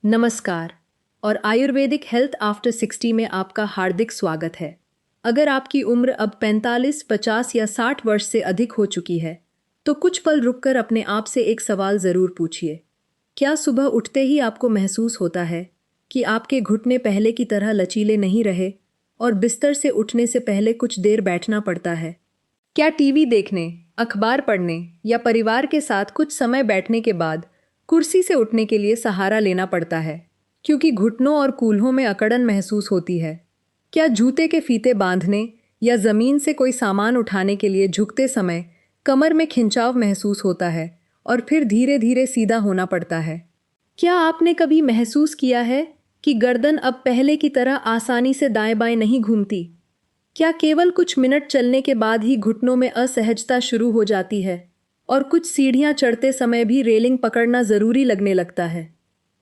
नमस्कार और Ayurvedic health after 60 में आपका हार्दिक स्वागत है। अगर आपकी उम्र अब 45, 50 या 60 वर्ष से अधिक हो चुकी है, तो कुछ पल रुककर अपने आप से एक सवाल ज़रूर पूछिए। क्या सुबह उठते ही आपको महसूस होता है कि आपके घुटने पहले की तरह लचीले नहीं रहे और बिस्तर से उठने से पहले कुछ देर बैठना पड़ता है? क्या टीवी देखने, अखबार पढ़ने या परिवार के साथ कुछ समय बैठने के बाद कुर्सी से उठने के लिए सहारा लेना पड़ता है क्योंकि घुटनों और कूल्हों में अकड़न महसूस होती है? क्या जूते के फीते बांधने या ज़मीन से कोई सामान उठाने के लिए झुकते समय कमर में खिंचाव महसूस होता है और फिर धीरे धीरे सीधा होना पड़ता है? क्या आपने कभी महसूस किया है कि गर्दन अब पहले की तरह आसानी से दाएं बाएं नहीं घूमती? क्या केवल कुछ मिनट चलने के बाद ही घुटनों में असहजता शुरू हो जाती है और कुछ सीढ़ियां चढ़ते समय भी रेलिंग पकड़ना ज़रूरी लगने लगता है?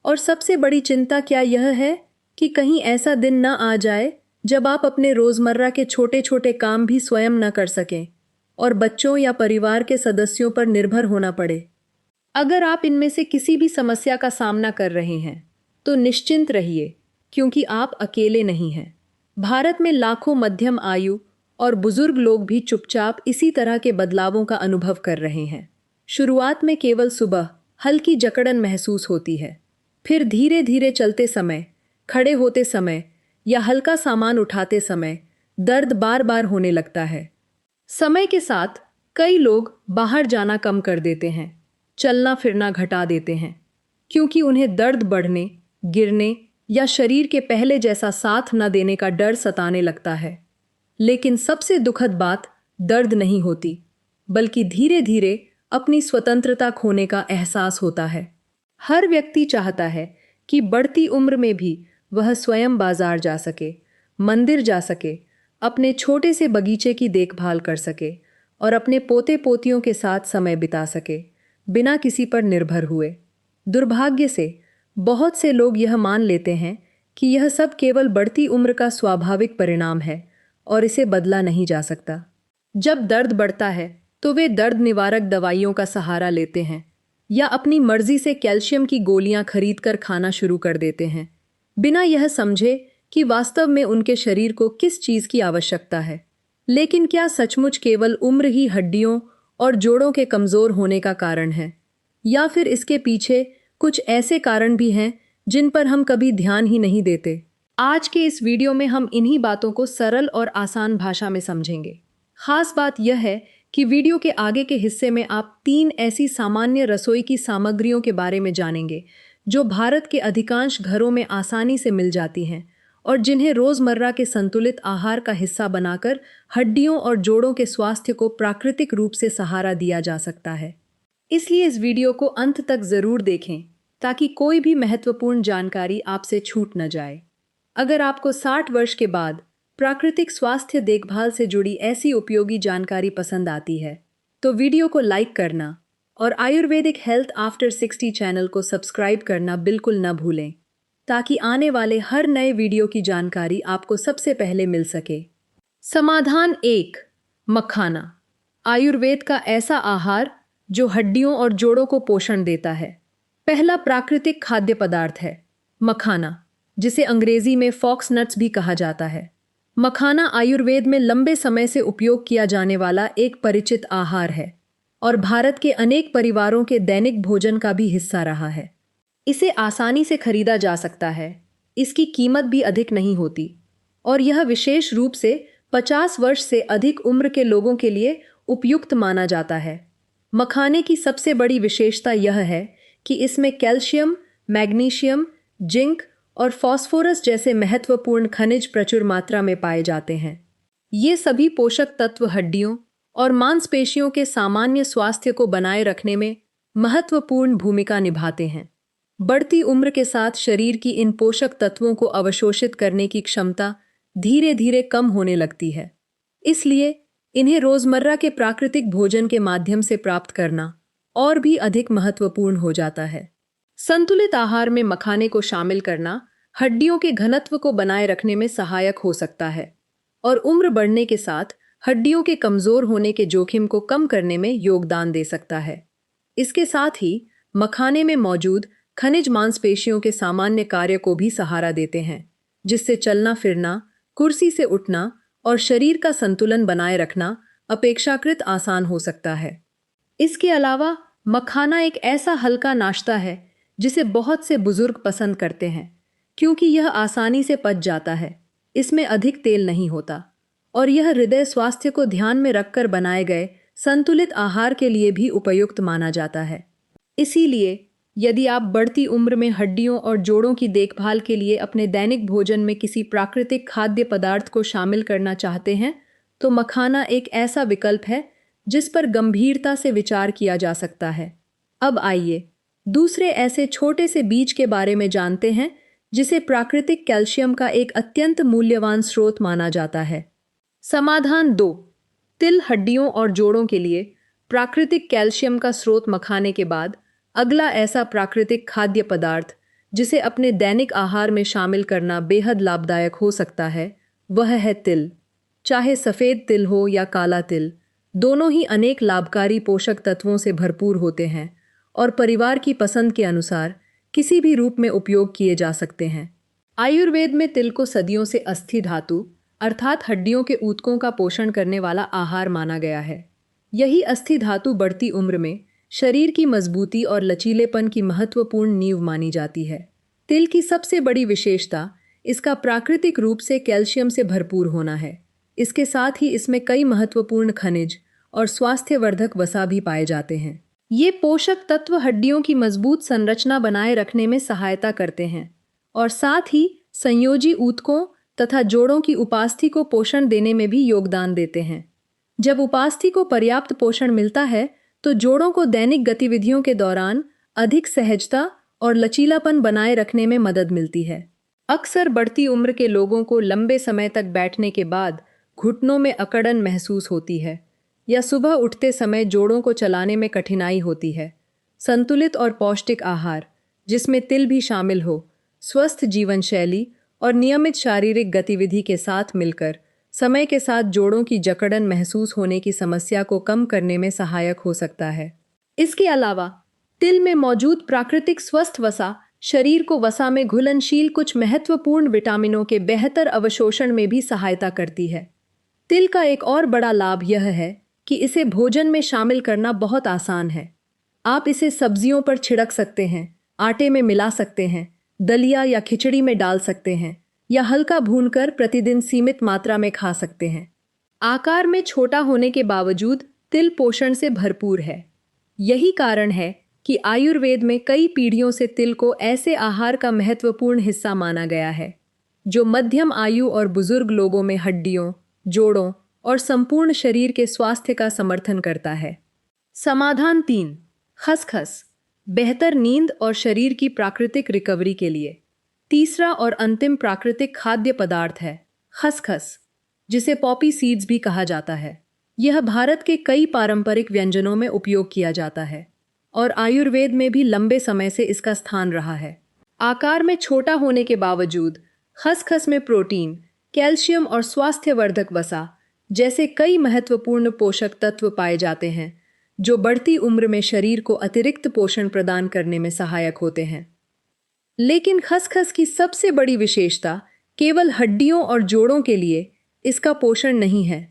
और सबसे बड़ी चिंता क्या यह है कि कहीं ऐसा दिन न आ जाए जब आप अपने रोज़मर्रा के छोटे छोटे काम भी स्वयं न कर सकें और बच्चों या परिवार के सदस्यों पर निर्भर होना पड़े। अगर आप इनमें से किसी भी समस्या का सामना कर रहे हैं, तो निश्चिंत रहिए क्योंकि आप अकेले नहीं हैं। भारत में लाखों मध्यम आयु और बुजुर्ग लोग भी चुपचाप इसी तरह के बदलावों का अनुभव कर रहे हैं। शुरुआत में केवल सुबह हल्की जकड़न महसूस होती है, फिर धीरे धीरे चलते समय, खड़े होते समय या हल्का सामान उठाते समय दर्द बार बार होने लगता है। समय के साथ कई लोग बाहर जाना कम कर देते हैं, चलना फिरना घटा देते हैं, क्योंकि उन्हें दर्द बढ़ने, गिरने या शरीर के पहले जैसा साथ न देने का डर सताने लगता है। लेकिन सबसे दुखद बात दर्द नहीं होती, बल्कि धीरे धीरे अपनी स्वतंत्रता खोने का एहसास होता है। हर व्यक्ति चाहता है कि बढ़ती उम्र में भी वह स्वयं बाजार जा सके, मंदिर जा सके, अपने छोटे से बगीचे की देखभाल कर सके और अपने पोते पोतियों के साथ समय बिता सके, बिना किसी पर निर्भर हुए। दुर्भाग्य से बहुत से लोग यह मान लेते हैं कि यह सब केवल बढ़ती उम्र का स्वाभाविक परिणाम है और इसे बदला नहीं जा सकता। जब दर्द बढ़ता है तो वे दर्द निवारक दवाइयों का सहारा लेते हैं या अपनी मर्जी से कैल्शियम की गोलियां खरीदकर खाना शुरू कर देते हैं, बिना यह समझे कि वास्तव में उनके शरीर को किस चीज़ की आवश्यकता है। लेकिन क्या सचमुच केवल उम्र ही हड्डियों और जोड़ों के कमज़ोर होने का कारण है, या फिर इसके पीछे कुछ ऐसे कारण भी हैं जिन पर हम कभी ध्यान ही नहीं देते? आज के इस वीडियो में हम इन्हीं बातों को सरल और आसान भाषा में समझेंगे। खास बात यह है कि वीडियो के आगे के हिस्से में आप 3 ऐसी सामान्य रसोई की सामग्रियों के बारे में जानेंगे जो भारत के अधिकांश घरों में आसानी से मिल जाती हैं और जिन्हें रोज़मर्रा के संतुलित आहार का हिस्सा बनाकर हड्डियों और जोड़ों के स्वास्थ्य को प्राकृतिक रूप से सहारा दिया जा सकता है। इसलिए इस वीडियो को अंत तक ज़रूर देखें ताकि कोई भी महत्वपूर्ण जानकारी आपसे छूट न जाए। अगर आपको 60 वर्ष के बाद प्राकृतिक स्वास्थ्य देखभाल से जुड़ी ऐसी उपयोगी जानकारी पसंद आती है, तो वीडियो को लाइक करना और आयुर्वेदिक हेल्थ आफ्टर 60 चैनल को सब्सक्राइब करना बिल्कुल न भूलें, ताकि आने वाले हर नए वीडियो की जानकारी आपको सबसे पहले मिल सके। समाधान 1। मखाना, आयुर्वेद का ऐसा आहार जो हड्डियों और जोड़ों को पोषण देता है। पहला प्राकृतिक खाद्य पदार्थ है मखाना, जिसे अंग्रेजी में फॉक्स नट्स भी कहा जाता है। मखाना आयुर्वेद में लंबे समय से उपयोग किया जाने वाला एक परिचित आहार है और भारत के अनेक परिवारों के दैनिक भोजन का भी हिस्सा रहा है। इसे आसानी से खरीदा जा सकता है, इसकी कीमत भी अधिक नहीं होती और यह विशेष रूप से 50 वर्ष से अधिक उम्र के लोगों के लिए उपयुक्त माना जाता है। मखाने की सबसे बड़ी विशेषता यह है कि इसमें कैल्शियम, मैग्नीशियम, जिंक और फास्फोरस जैसे महत्वपूर्ण खनिज प्रचुर मात्रा में पाए जाते हैं। ये सभी पोषक तत्व हड्डियों और मांसपेशियों के सामान्य स्वास्थ्य को बनाए रखने में महत्वपूर्ण भूमिका निभाते हैं। बढ़ती उम्र के साथ शरीर की इन पोषक तत्वों को अवशोषित करने की क्षमता धीरे धीरे कम होने लगती है। इसलिए इन्हें रोजमर्रा के प्राकृतिक भोजन के माध्यम से प्राप्त करना और भी अधिक महत्वपूर्ण हो जाता है। संतुलित आहार में मखाने को शामिल करना हड्डियों के घनत्व को बनाए रखने में सहायक हो सकता है और उम्र बढ़ने के साथ हड्डियों के कमजोर होने के जोखिम को कम करने में योगदान दे सकता है। इसके साथ ही मखाने में मौजूद खनिज मांसपेशियों के सामान्य कार्य को भी सहारा देते हैं, जिससे चलना फिरना, कुर्सी से उठना और शरीर का संतुलन बनाए रखना अपेक्षाकृत आसान हो सकता है। इसके अलावा मखाना एक ऐसा हल्का नाश्ता है जिसे बहुत से बुजुर्ग पसंद करते हैं, क्योंकि यह आसानी से पच जाता है, इसमें अधिक तेल नहीं होता और यह हृदय स्वास्थ्य को ध्यान में रखकर बनाए गए संतुलित आहार के लिए भी उपयुक्त माना जाता है। इसीलिए यदि आप बढ़ती उम्र में हड्डियों और जोड़ों की देखभाल के लिए अपने दैनिक भोजन में किसी प्राकृतिक खाद्य पदार्थ को शामिल करना चाहते हैं, तो मखाना एक ऐसा विकल्प है जिस पर गंभीरता से विचार किया जा सकता है। अब आइए दूसरे ऐसे छोटे से बीज के बारे में जानते हैं जिसे प्राकृतिक कैल्शियम का एक अत्यंत मूल्यवान स्रोत माना जाता है। समाधान 2। तिल हड्डियों और जोड़ों के लिए प्राकृतिक कैल्शियम का स्रोत मखाने के बाद अगला ऐसा प्राकृतिक खाद्य पदार्थ जिसे अपने दैनिक आहार में शामिल करना बेहद लाभदायक हो सकता है, वह है तिल। चाहे सफ़ेद तिल हो या काला तिल, दोनों ही अनेक लाभकारी पोषक तत्वों से भरपूर होते हैं और परिवार की पसंद के अनुसार किसी भी रूप में उपयोग किए जा सकते हैं। आयुर्वेद में तिल को सदियों से अस्थि धातु अर्थात हड्डियों के ऊतकों का पोषण करने वाला आहार माना गया है। यही अस्थि धातु बढ़ती उम्र में शरीर की मजबूती और लचीलेपन की महत्वपूर्ण नींव मानी जाती है। तिल की सबसे बड़ी विशेषता इसका प्राकृतिक रूप से कैल्शियम से भरपूर होना है। इसके साथ ही इसमें कई महत्वपूर्ण खनिज और स्वास्थ्यवर्धक वसा भी पाए जाते हैं। ये पोषक तत्व हड्डियों की मजबूत संरचना बनाए रखने में सहायता करते हैं और साथ ही संयोजी ऊतकों तथा जोड़ों की उपास्थि को पोषण देने में भी योगदान देते हैं। जब उपास्थि को पर्याप्त पोषण मिलता है तो जोड़ों को दैनिक गतिविधियों के दौरान अधिक सहजता और लचीलापन बनाए रखने में मदद मिलती है। अक्सर बढ़ती उम्र के लोगों को लंबे समय तक बैठने के बाद घुटनों में अकड़न महसूस होती है या सुबह उठते समय जोड़ों को चलाने में कठिनाई होती है। संतुलित और पौष्टिक आहार, जिसमें तिल भी शामिल हो, स्वस्थ जीवन शैली और नियमित शारीरिक गतिविधि के साथ मिलकर समय के साथ जोड़ों की जकड़न महसूस होने की समस्या को कम करने में सहायक हो सकता है। इसके अलावा तिल में मौजूद प्राकृतिक स्वस्थ वसा शरीर को वसा में घुलनशील कुछ महत्वपूर्ण विटामिनों के बेहतर अवशोषण में भी सहायता करती है। तिल का एक और बड़ा लाभ यह है कि इसे भोजन में शामिल करना बहुत आसान है। आप इसे सब्जियों पर छिड़क सकते हैं, आटे में मिला सकते हैं, दलिया या खिचड़ी में डाल सकते हैं या हल्का भूनकर प्रतिदिन सीमित मात्रा में खा सकते हैं। आकार में छोटा होने के बावजूद तिल पोषण से भरपूर है। यही कारण है कि आयुर्वेद में कई पीढ़ियों से तिल को ऐसे आहार का महत्वपूर्ण हिस्सा माना गया है जो मध्यम आयु और बुजुर्ग लोगों में हड्डियों, जोड़ों और संपूर्ण शरीर के स्वास्थ्य का समर्थन करता है। समाधान 3। खसखस, बेहतर नींद और शरीर की प्राकृतिक रिकवरी के लिए। तीसरा और अंतिम प्राकृतिक खाद्य पदार्थ है खसखस, जिसे पॉपी सीड्स भी कहा जाता है। यह भारत के कई पारंपरिक व्यंजनों में उपयोग किया जाता है और आयुर्वेद में भी लंबे समय से इसका स्थान रहा है। आकार में छोटा होने के बावजूद खसखस में प्रोटीन, कैल्शियम और स्वास्थ्यवर्धक वसा जैसे कई महत्वपूर्ण पोषक तत्व पाए जाते हैं जो बढ़ती उम्र में शरीर को अतिरिक्त पोषण प्रदान करने में सहायक होते हैं। लेकिन खसखस की सबसे बड़ी विशेषता केवल हड्डियों और जोड़ों के लिए इसका पोषण नहीं है।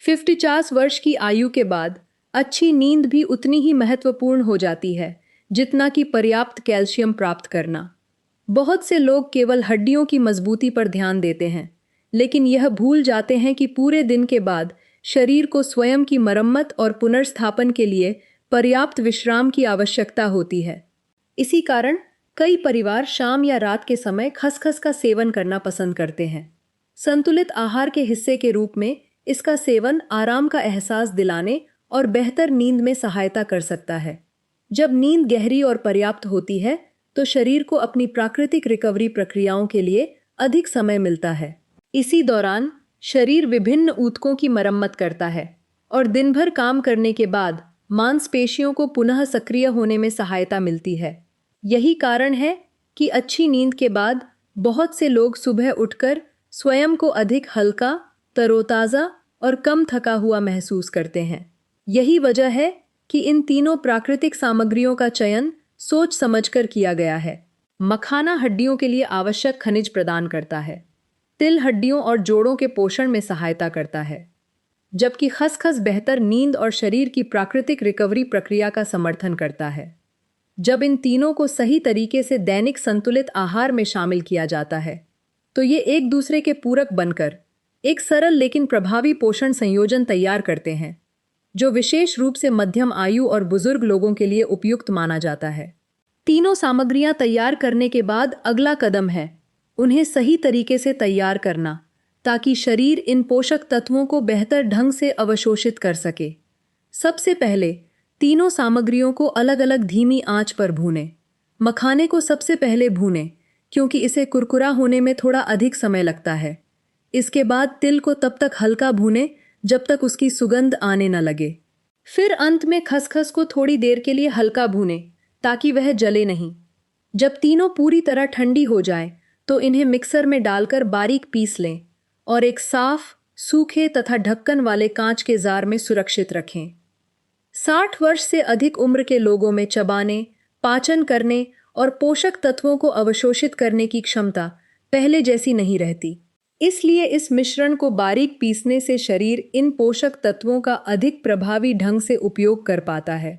50 वर्ष की आयु के बाद अच्छी नींद भी उतनी ही महत्वपूर्ण हो जाती है जितना कि पर्याप्त कैल्शियम प्राप्त करना। बहुत से लोग केवल हड्डियों की मजबूती पर ध्यान देते हैं, लेकिन यह भूल जाते हैं कि पूरे दिन के बाद शरीर को स्वयं की मरम्मत और पुनर्स्थापन के लिए पर्याप्त विश्राम की आवश्यकता होती है। इसी कारण कई परिवार शाम या रात के समय खसखस का सेवन करना पसंद करते हैं। संतुलित आहार के हिस्से के रूप में इसका सेवन आराम का एहसास दिलाने और बेहतर नींद में सहायता कर सकता है। जब नींद गहरी और पर्याप्त होती है तो शरीर को अपनी प्राकृतिक रिकवरी प्रक्रियाओं के लिए अधिक समय मिलता है। इसी दौरान शरीर विभिन्न ऊतकों की मरम्मत करता है और दिन भर काम करने के बाद मांसपेशियों को पुनः सक्रिय होने में सहायता मिलती है। यही कारण है कि अच्छी नींद के बाद बहुत से लोग सुबह उठकर स्वयं को अधिक हल्का, तरोताज़ा और कम थका हुआ महसूस करते हैं। यही वजह है कि इन तीनों प्राकृतिक सामग्रियों का चयन सोच समझकर किया गया है। मखाना हड्डियों के लिए आवश्यक खनिज प्रदान करता है। तिल हड्डियों और जोड़ों के पोषण में सहायता करता है, जबकि खसखस बेहतर नींद और शरीर की प्राकृतिक रिकवरी प्रक्रिया का समर्थन करता है। जब इन तीनों को सही तरीके से दैनिक संतुलित आहार में शामिल किया जाता है, तो ये एक दूसरे के पूरक बनकर एक सरल लेकिन प्रभावी पोषण संयोजन तैयार करते हैं, जो विशेष रूप से मध्यम आयु और बुजुर्ग लोगों के लिए उपयुक्त माना जाता है। तीनों सामग्रियां तैयार करने के बाद अगला कदम है उन्हें सही तरीके से तैयार करना, ताकि शरीर इन पोषक तत्वों को बेहतर ढंग से अवशोषित कर सके। सबसे पहले तीनों सामग्रियों को अलग अलग धीमी आंच पर भूनें। मखाने को सबसे पहले भूनें, क्योंकि इसे कुरकुरा होने में थोड़ा अधिक समय लगता है। इसके बाद तिल को तब तक हल्का भूनें जब तक उसकी सुगंध आने न लगे। फिर अंत में खसखस को थोड़ी देर के लिए हल्का भूनें, ताकि वह जले नहीं। जब तीनों पूरी तरह ठंडी हो जाएं, तो इन्हें मिक्सर में डालकर बारीक पीस लें और एक साफ, सूखे तथा ढक्कन वाले कांच के जार में सुरक्षित रखें। 60 वर्ष से अधिक उम्र के लोगों में चबाने, पाचन करने और पोषक तत्वों को अवशोषित करने की क्षमता पहले जैसी नहीं रहती। इसलिए इस मिश्रण को बारीक पीसने से शरीर इन पोषक तत्वों का अधिक प्रभावी ढंग से उपयोग कर पाता है।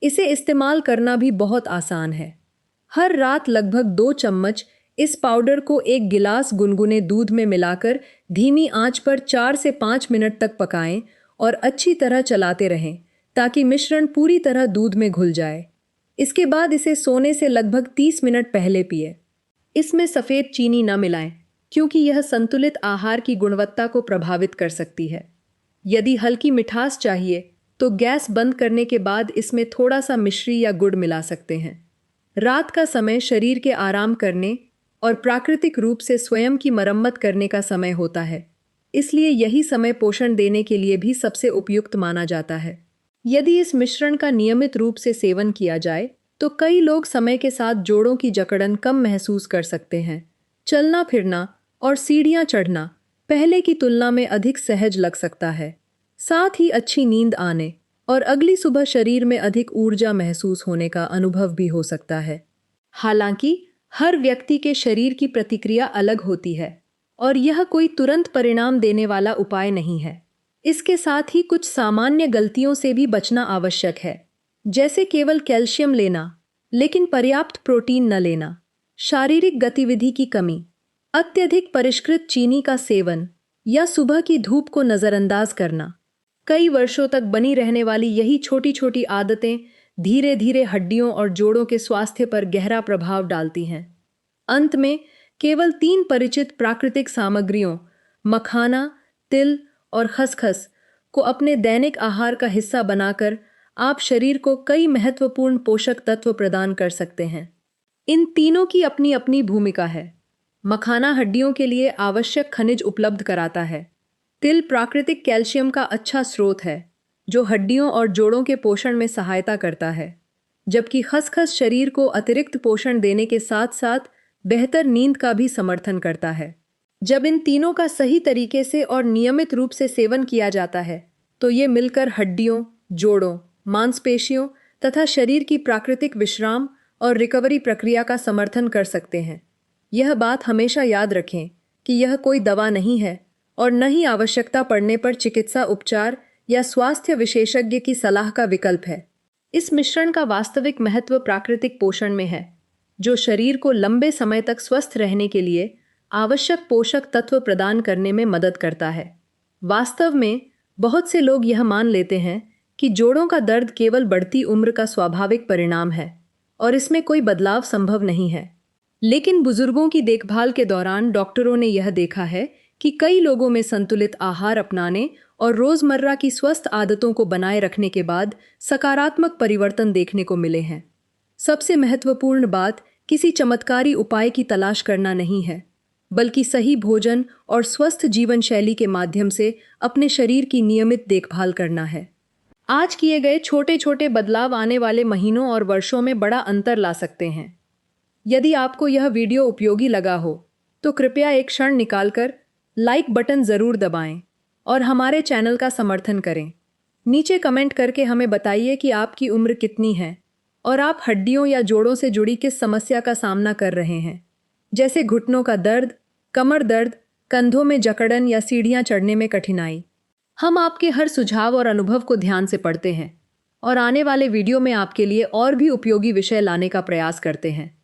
इसे इस्तेमाल करना भी बहुत आसान है। हर रात लगभग 2 चम्मच इस पाउडर को एक गिलास गुनगुने दूध में मिलाकर धीमी आंच पर 4 से 5 मिनट तक पकाएं और अच्छी तरह चलाते रहें, ताकि मिश्रण पूरी तरह दूध में घुल जाए। इसके बाद इसे सोने से लगभग 30 मिनट पहले पिएं। इसमें सफ़ेद चीनी न मिलाएं, क्योंकि यह संतुलित आहार की गुणवत्ता को प्रभावित कर सकती है। यदि हल्की मिठास चाहिए तो गैस बंद करने के बाद इसमें थोड़ा सा मिश्री या गुड़ मिला सकते हैं। रात का समय शरीर के आराम करने और प्राकृतिक रूप से स्वयं की मरम्मत करने का समय होता है, इसलिए यही समय पोषण देने के लिए भी सबसे उपयुक्त माना जाता है। यदि इस मिश्रण का नियमित रूप से सेवन किया जाए तो कई लोग समय के साथ जोड़ों की जकड़न कम महसूस कर सकते हैं। चलना फिरना और सीढ़ियां चढ़ना पहले की तुलना में अधिक सहज लग सकता है। साथ ही अच्छी नींद आने और अगली सुबह शरीर में अधिक ऊर्जा महसूस होने का अनुभव भी हो सकता है। हालांकि हर व्यक्ति के शरीर की प्रतिक्रिया अलग होती है और यह कोई तुरंत परिणाम देने वाला उपाय नहीं है। इसके साथ ही कुछ सामान्य गलतियों से भी बचना आवश्यक है, जैसे केवल कैल्शियम लेना लेकिन पर्याप्त प्रोटीन न लेना, शारीरिक गतिविधि की कमी, अत्यधिक परिष्कृत चीनी का सेवन या सुबह की धूप को नज़रअंदाज करना। कई वर्षों तक बनी रहने वाली यही छोटी छोटी आदतें धीरे धीरे हड्डियों और जोड़ों के स्वास्थ्य पर गहरा प्रभाव डालती हैं। अंत में केवल 3 परिचित प्राकृतिक सामग्रियों मखाना, तिल और खसखस को अपने दैनिक आहार का हिस्सा बनाकर आप शरीर को कई महत्वपूर्ण पोषक तत्व प्रदान कर सकते हैं। इन तीनों की अपनी अपनी भूमिका है। मखाना हड्डियों के लिए आवश्यक खनिज उपलब्ध कराता है। तिल प्राकृतिक कैल्शियम का अच्छा स्रोत है, जो हड्डियों और जोड़ों के पोषण में सहायता करता है, जबकि खसखस शरीर को अतिरिक्त पोषण देने के साथ साथ बेहतर नींद का भी समर्थन करता है। जब इन तीनों का सही तरीके से और नियमित रूप से सेवन किया जाता है, तो ये मिलकर हड्डियों, जोड़ों, मांसपेशियों तथा शरीर की प्राकृतिक विश्राम और रिकवरी प्रक्रिया का समर्थन कर सकते हैं। यह बात हमेशा याद रखें कि यह कोई दवा नहीं है और न ही आवश्यकता पड़ने पर चिकित्सा उपचार या स्वास्थ्य विशेषज्ञ की सलाह का विकल्प है। इस मिश्रण का वास्तविक महत्व प्राकृतिक पोषण में है, जो शरीर को लंबे समय तक स्वस्थ रहने के लिए आवश्यक पोषक तत्व प्रदान करने में मदद करता है। वास्तव में बहुत से लोग यह मान लेते हैं कि जोड़ों का दर्द केवल बढ़ती उम्र का स्वाभाविक परिणाम है और इसमें कोई बदलाव संभव नहीं है। लेकिन बुजुर्गों की देखभाल के दौरान डॉक्टरों ने यह देखा है कि कई लोगों में संतुलित आहार अपनाने और रोजमर्रा की स्वस्थ आदतों को बनाए रखने के बाद सकारात्मक परिवर्तन देखने को मिले हैं। सबसे महत्वपूर्ण बात किसी चमत्कारी उपाय की तलाश करना नहीं है, बल्कि सही भोजन और स्वस्थ जीवन शैली के माध्यम से अपने शरीर की नियमित देखभाल करना है। आज किए गए छोटे छोटे बदलाव आने वाले महीनों और वर्षों में बड़ा अंतर ला सकते हैं। यदि आपको यह वीडियो उपयोगी लगा हो तो कृपया एक क्षण निकालकर लाइक बटन ज़रूर दबाएं और हमारे चैनल का समर्थन करें। नीचे कमेंट करके हमें बताइए कि आपकी उम्र कितनी है और आप हड्डियों या जोड़ों से जुड़ी किस समस्या का सामना कर रहे हैं, जैसे घुटनों का दर्द, कमर दर्द, कंधों में जकड़न या सीढ़ियां चढ़ने में कठिनाई। हम आपके हर सुझाव और अनुभव को ध्यान से पढ़ते हैं और आने वाले वीडियो में आपके लिए और भी उपयोगी विषय लाने का प्रयास करते हैं।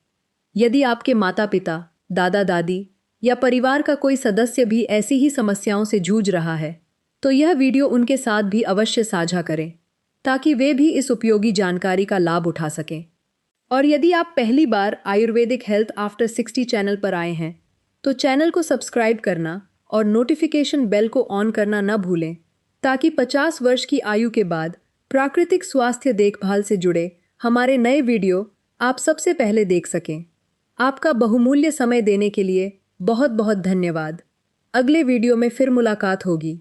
यदि आपके माता पिता, दादा दादी या परिवार का कोई सदस्य भी ऐसी ही समस्याओं से जूझ रहा है, तो यह वीडियो उनके साथ भी अवश्य साझा करें ताकि वे भी इस उपयोगी जानकारी का लाभ उठा सकें। और यदि आप पहली बार आयुर्वेदिक हेल्थ आफ्टर 60 चैनल पर आए हैं, तो चैनल को सब्सक्राइब करना और नोटिफिकेशन बेल को ऑन करना न भूलें ताकि 50 वर्ष की आयु के बाद प्राकृतिक स्वास्थ्य देखभाल से जुड़े हमारे नए वीडियो आप सबसे पहले देख सकें। आपका बहुमूल्य समय देने के लिए बहुत बहुत धन्यवाद। अगले वीडियो में फिर मुलाकात होगी।